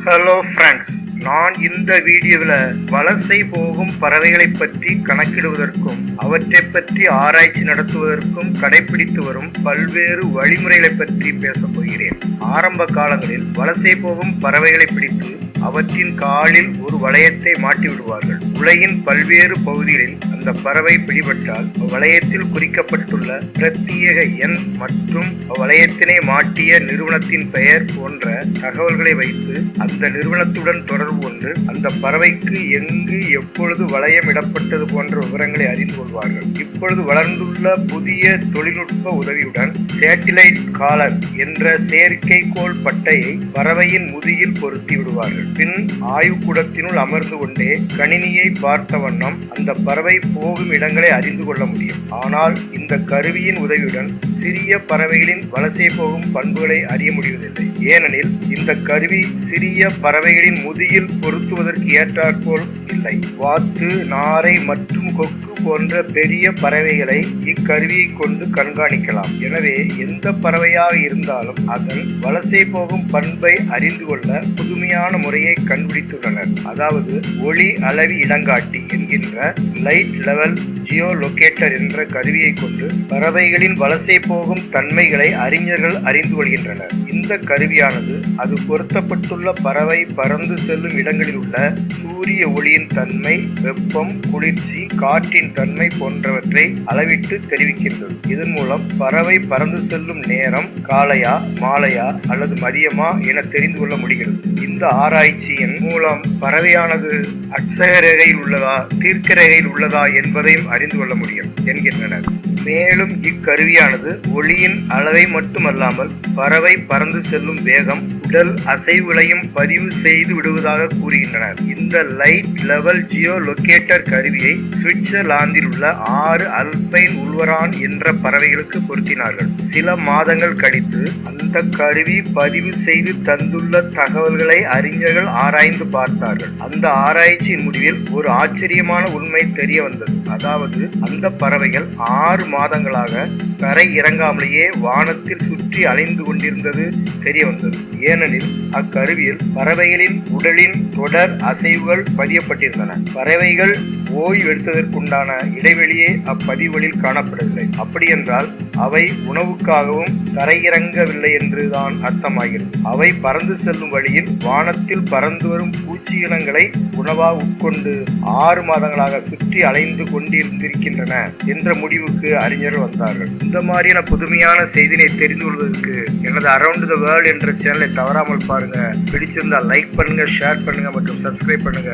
Hello friends, நான் இந்த வீடியோவில் வலசை போகும் பறவைகளை பற்றி கணக்கிடுவதற்கும் அவற்றை பற்றி ஆராய்ச்சி நடத்துவதற்கும் கடைபிடித்து வரும் பல்வேறு வழிமுறைகளை பற்றி பேசப் போகிறேன். ஆரம்ப காலங்களில் வலசை போகும் பறவைகளை பிடித்து அவற்றின் காலில் ஒரு வளையத்தை மாட்டி விடுவார்கள். உலகின் பல்வேறு பகுதிகளில் அந்த பறவை பிடிபட்டால் வளையத்தில் குறிக்கப்பட்டுள்ள பிரத்யேக எண் மற்றும் வளையத்தினை மாட்டிய நிறுவனத்தின் பெயர் போன்ற தகவல்களை வைத்து அந்த நிறுவனத்துடன் தொடர்பு கொண்டு அந்த பறவைக்கு எங்கு எப்பொழுது வளையம் இடப்பட்டது போன்ற விவரங்களை அறிந்து கொள்வார்கள். இப்பொழுது வளர்ந்துள்ள புதிய தொழில்நுட்ப உதவியுடன் சேட்டிலைட் காலர் என்ற செயற்கைக்கோள் பட்டையை பறவையின் முதுகில் பொருத்தி விடுவார்கள். பின் ஆய்வுக்கூடத்தினுள் அமர்ந்து கொண்டே கணினியை பார்த்த வண்ணம் அந்த பறவை போகும் இடங்களை அறிந்து கொள்ள முடியும். ஆனால் இந்த கருவியின் உதவியுடன் சிறிய பறவைகளின் வலசை போகும் பண்புகளை அறிய முடிவதில்லை. ஏனெனில் இந்த கருவி சிறிய பறவைகளின் முதுகில் பொருத்துவதற்கு ஏற்றாற்போல் இல்லை. வாத்து, நாரை மற்றும் கொக்கு போன்ற பெரிய பறவைகளை இக்கருவியை கொண்டு கண்காணிக்கலாம். எனவே எந்த பறவையாக இருந்தாலும் அதன் வலசை போகும் பண்பை அறிந்து கொள்ள புதுமையான முறையை கண்டுபிடித்துள்ளனர். அதாவது ஒளி அளவி இடங்காட்டி என்கின்ற லைட் லெவல் ஜியோ லொகேட்டர் என்ற கருவியை கொண்டு பறவைகளின் வலசை போகும் தன்மைகளை அறிஞர்கள் அறிந்து கொள்கின்றனர். இந்த கருவியானது அது பொருத்தப்பட்டுள்ள பறவை பறந்து செல்லும் இடங்களில் உள்ள சூரிய ஒளியின் தன்மை, வெப்பம், குளிர்ச்சி, காற்றின் தன்மை போன்றவற்றை அளவிட்டு தெரிவிக்கின்றது. இதன் மூலம் பறவை பறந்து செல்லும் நேரம் காலையா, மாலையா அல்லது மதியமா என தெரிந்து கொள்ள முடிகிறது. இந்த ஆராய்ச்சியின் மூலம் பறவையானது அட்சக ரேகையில் உள்ளதா, தீர்க்க ரேகையில் உள்ளதா என்பதையும் அறிந்து கொள்ள முடியும் என்கின்றனர். மேலும் இக்கருவியானது ஒளியின் அளவை மட்டுமல்லாமல் பறவை பறந்து செல்லும் வேகம், உடல் அசைவுகளையும் பதிவு செய்து விடுவதாக கூறுகின்றனர். இந்த லைட் லெவல் ஜியோ லொகேட்டர் கருவியை சுவிட்சர்லாந்தில் உள்ள 6 அல்பைன் உல்வரான் என்ற பறவைகளுக்கு பொருத்தினார்கள். சில மாதங்கள் கழித்து அந்த கருவி பதிவு செய்து தந்துள்ள தகவல்களை அறிஞர்கள் ஆராய்ந்து பார்த்தார்கள். அந்த ஆராய்ச்சியின் முடிவில் ஒரு ஆச்சரியமான உண்மை தெரிய வந்தது. அதாவது அந்த பறவைகள் 6 மாதங்களாக தரை இறங்காமலேயே வானத்தில் சுற்றி அலைந்து கொண்டிருந்தது தெரிய வந்தது. ஏனெனில் அக்கருவியில் பறவைகளின் உடலின் தொடர் அசைவுகள் பதியப்பட்டிருந்தன. பறவைகள் ஓய்வு எடுத்ததற்குண்டான இடைவெளியே அப்பதிவுகளில் காணப்படவில்லை. அப்படியென்றால் அவை உணவுக்காகவும் தரையிறங்கவில்லை என்றுதான் அர்த்தமாகிறது. அவை பறந்து செல்லும் வழியில் வானத்தில் பறந்து வரும் பூச்சியினங்களை உணவாக உட்கொண்டு 6 மாதங்களாக சுற்றி அலைந்து கொண்டிருக்கின்றன என்ற முடிவுக்கு அறிஞர்கள் வந்தார்கள். இந்த மாதிரியான புதுமையான செய்தியை தெரிந்து கொள்வதற்கு எனது அரவுண்ட் த வேர்ல்ட் என்ற சேனலை தவறாமல் பாருங்க. பிடிச்சிருந்தால் லைக் பண்ணுங்க, ஷேர் பண்ணுங்க மற்றும் சப்ஸ்கிரைப் பண்ணுங்க.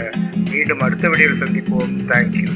மீண்டும் அடுத்த வீடியோவில் சந்திப்போம். தேங்க்யூ.